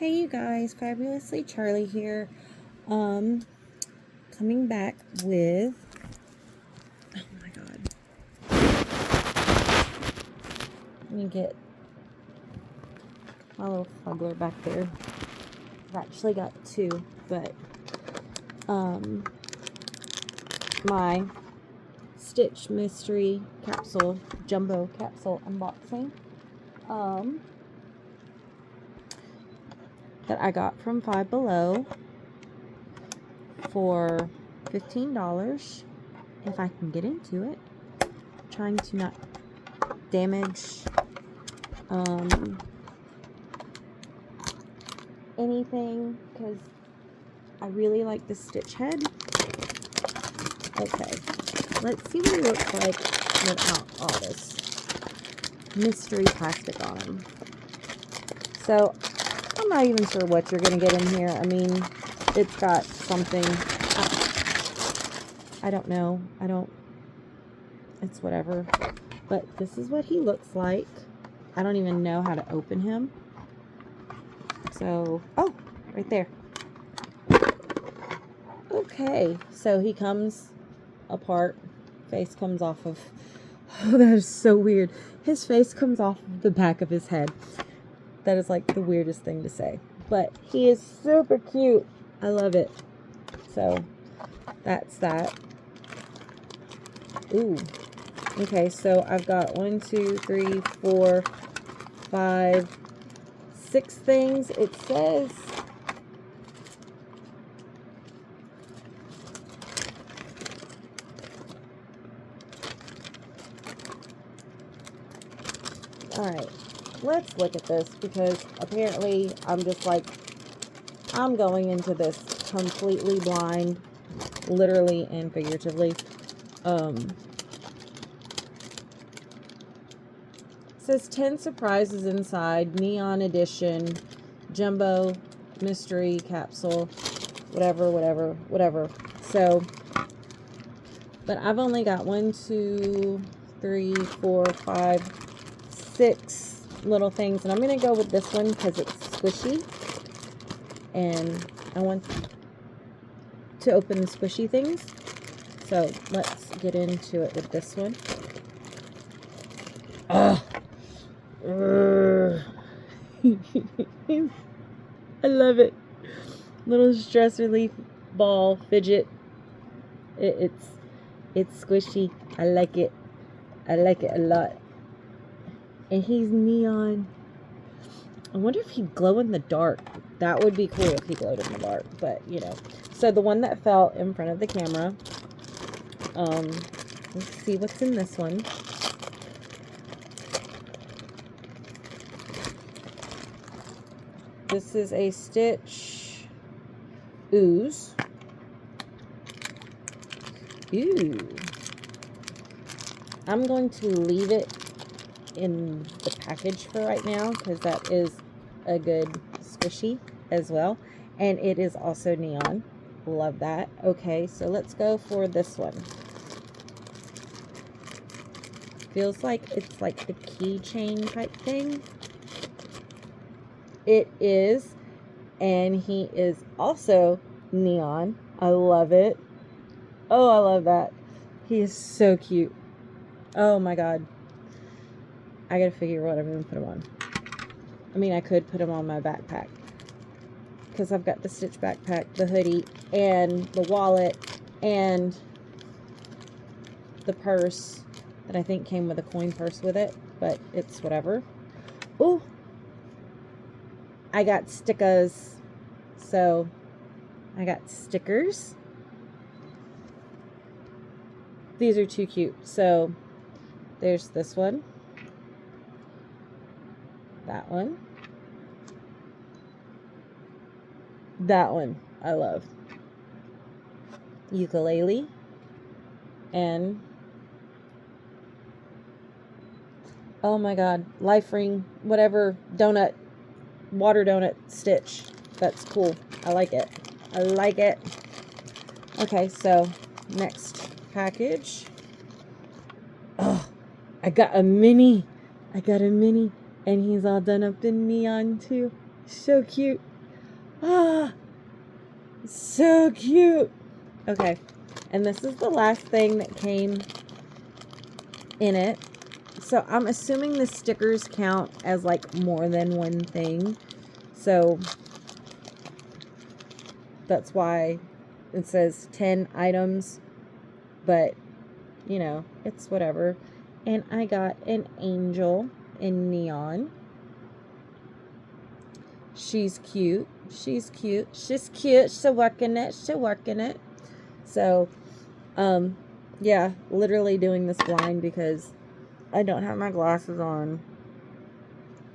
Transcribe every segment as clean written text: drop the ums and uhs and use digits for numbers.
Hey you guys, Fabulously Charlie here. Coming back with, oh my god. Let me get my little fuggler back there. I've actually got two, but my Stitch Mystery Capsule, Jumbo Capsule unboxing. That I got from Five Below for $15 if I can get into it. Trying to not damage anything because I really like the Stitch head. Okay, let's see what he looks like without all this mystery plastic on him. So I'm not even sure what you're gonna get in here. I mean, it's got something. I don't know. It's whatever. But this is what he looks like. I don't even know how to open him. So, oh, right there. Okay, so he comes apart. Face comes off of, oh, that is so weird. His face comes off of the back of his head. That is like the weirdest thing to say. But he is super cute. I love it. So, that's that. Ooh. Okay, so I've got 1, 2, 3, 4, 5, 6 things. It says alright, let's look at this because apparently I'm just like, I'm going into this completely blind, literally and figuratively. It says 10 surprises inside, neon edition, jumbo mystery capsule, whatever. So, but I've only got 1, 2, 3, 4, 5, 6 little things, and I'm going to go with this one because it's squishy, and I want to open the squishy things. So let's get into it with this one. Ugh. I love it. Little stress relief ball fidget. It's squishy. I like it. I like it a lot. And he's neon. I wonder if he'd glow in the dark. That would be cool if he glowed in the dark. But, you know. So the one that fell in front of the camera. Let's see what's in this one. This is a Stitch Ooze. Ooh. I'm going to leave it in the package for right now because that is a good squishy as well. And it is also neon. Love that. Okay, so let's go for this one. Feels like it's like a keychain type thing. It is, and he is also neon. I love it. Oh, I love that. He is so cute. Oh my god. I gotta figure out what I'm gonna put him on. I mean, I could put him on my backpack because I've got the Stitch backpack, the hoodie, and the wallet, and the purse that I think came with a coin purse with it, but it's whatever. Ooh. I got stickers. So, I got stickers. These are too cute. So, there's this one. That one. That one. I love. Ukulele. And, oh my god, life ring, whatever, donut. Water donut Stitch. That's cool. I like it. I like it. Okay, so next package. Oh, I got a mini. And he's all done up in neon too. So cute. Ah, so cute. Okay, and this is the last thing that came in it. So I'm assuming the stickers count as like more than one thing. So that's why it says 10 items, but you know, it's whatever. And I got an angel in neon. She's cute. She's cute. She's cute. She's working it. She's working it. So, yeah, literally doing this blind because I don't have my glasses on.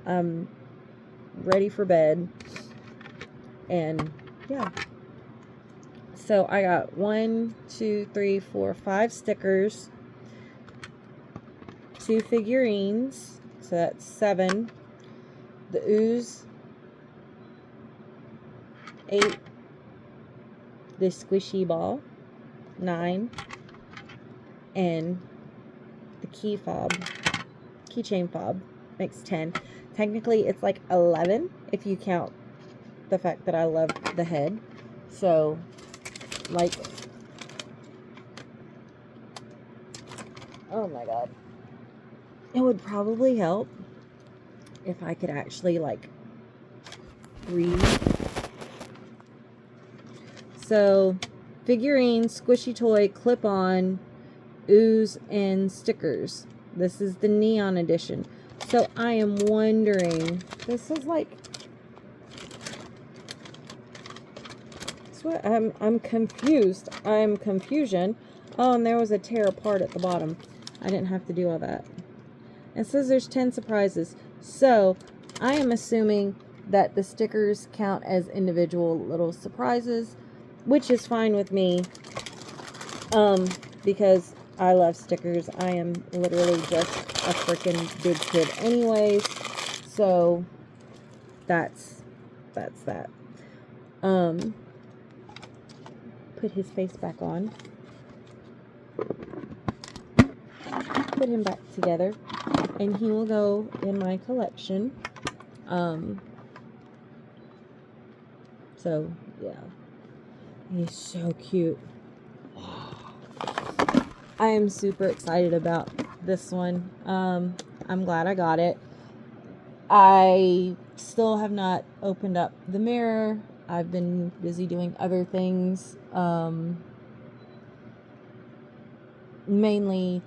I'm ready for bed. And, yeah. So, I got 5 stickers, 2 figurines. So, that's 7. The ooze, 8. The squishy ball, 9. And the keychain fob makes 10. Technically, it's like 11 if you count the fact that I love the head. So, like, oh my god. It would probably help if I could actually, like, read. So, figurine, squishy toy, clip-on, ooze, and stickers. This is the neon edition. So I am wondering, this is like, I'm confused. I'm confusion. Oh, and there was a tear apart at the bottom. I didn't have to do all that. It says there's 10 surprises. So I am assuming that the stickers count as individual little surprises, which is fine with me. Because I love stickers. I am literally just a freaking big kid anyways. So that's that. Put his face back on. Put him back together. And he will go in my collection. So yeah. He's so cute. I am super excited about this one. I'm glad I got it. I still have not opened up the mirror. I've been busy doing other things. Mainly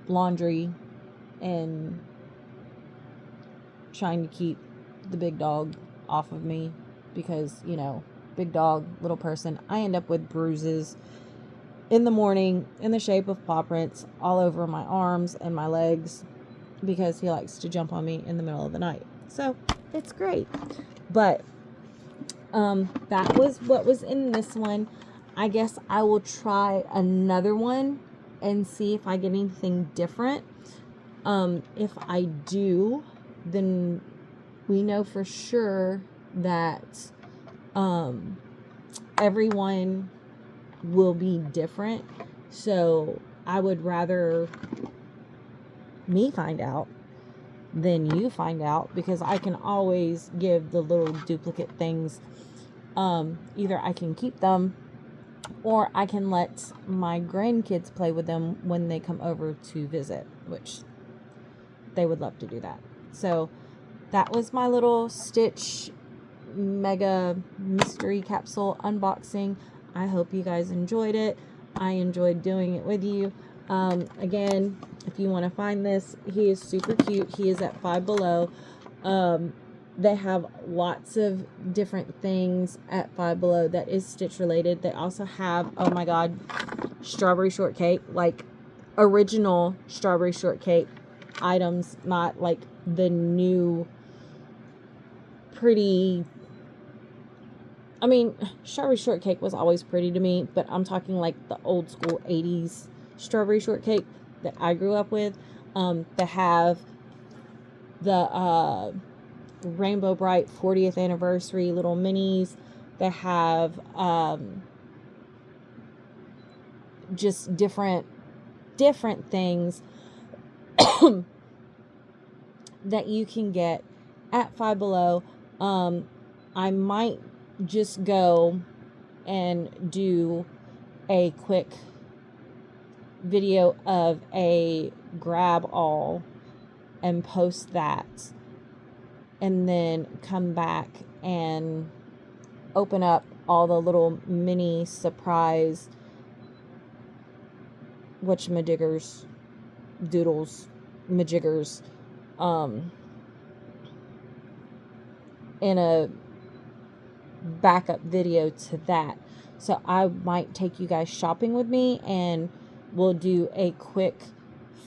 laundry and trying to keep the big dog off of me because, you know, big dog, little person. I end up with bruises in the morning in the shape of paw prints all over my arms and my legs because he likes to jump on me in the middle of the night. So it's great. But that was what was in this one. I guess I will try another one and see if I get anything different. If I do, then we know for sure that everyone will be different. So I would rather me find out than you find out, because I can always give the little duplicate things. Either I can keep them or I can let my grandkids play with them when they come over to visit, which they would love to do that. So that was my little Stitch mega mystery capsule unboxing. I hope you guys enjoyed it. I enjoyed doing it with you. Again, if you want to find this, he is super cute. He is at Five Below. They have lots of different things at Five Below that is Stitch related. They also have, oh my god, strawberry shortcake, like original strawberry shortcake items, not like the new pretty. I mean, strawberry shortcake was always pretty to me, but I'm talking like the old school 80s strawberry shortcake that I grew up with. They have the Rainbow Bright 40th anniversary little minis. They have just different things that you can get at Five Below. I might just go and do a quick video of a grab all and post that, and then come back and open up all the little mini surprise whatchamadiggers, doodles, majiggers, in a backup video to that. So I might take you guys shopping with me, and we'll do a quick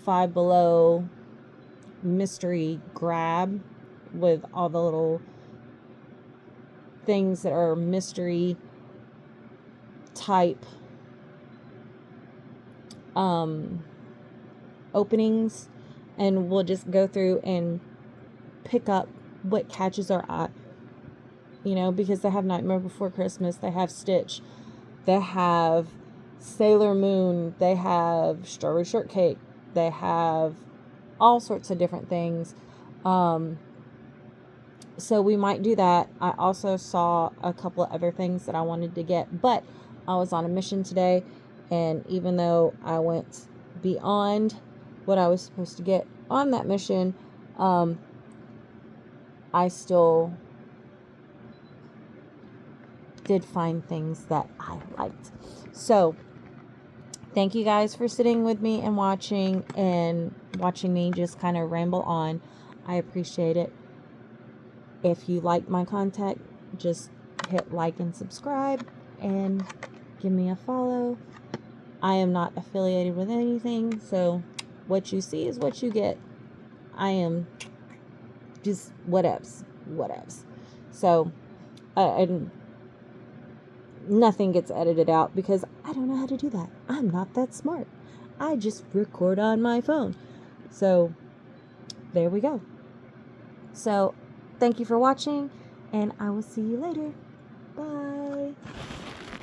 Five Below mystery grab with all the little things that are mystery type openings, and we'll just go through and pick up what catches our eye, you know, because they have Nightmare Before Christmas, they have Stitch, they have Sailor Moon, they have Strawberry Shortcake, they have all sorts of different things. So we might do that. I also saw a couple of other things that I wanted to get, but I was on a mission today, and even though I went beyond what I was supposed to get on that mission, I still did find things that I liked. So thank you guys for sitting with me and watching me just kind of ramble on. I appreciate it. If you like my content, just hit like and subscribe and give me a follow. I am not affiliated with anything, so what you see is what you get. I am just whatevs. So, and nothing gets edited out because I don't know how to do that. I'm not that smart. I just record on my phone. So, there we go. So, thank you for watching, and I will see you later. Bye.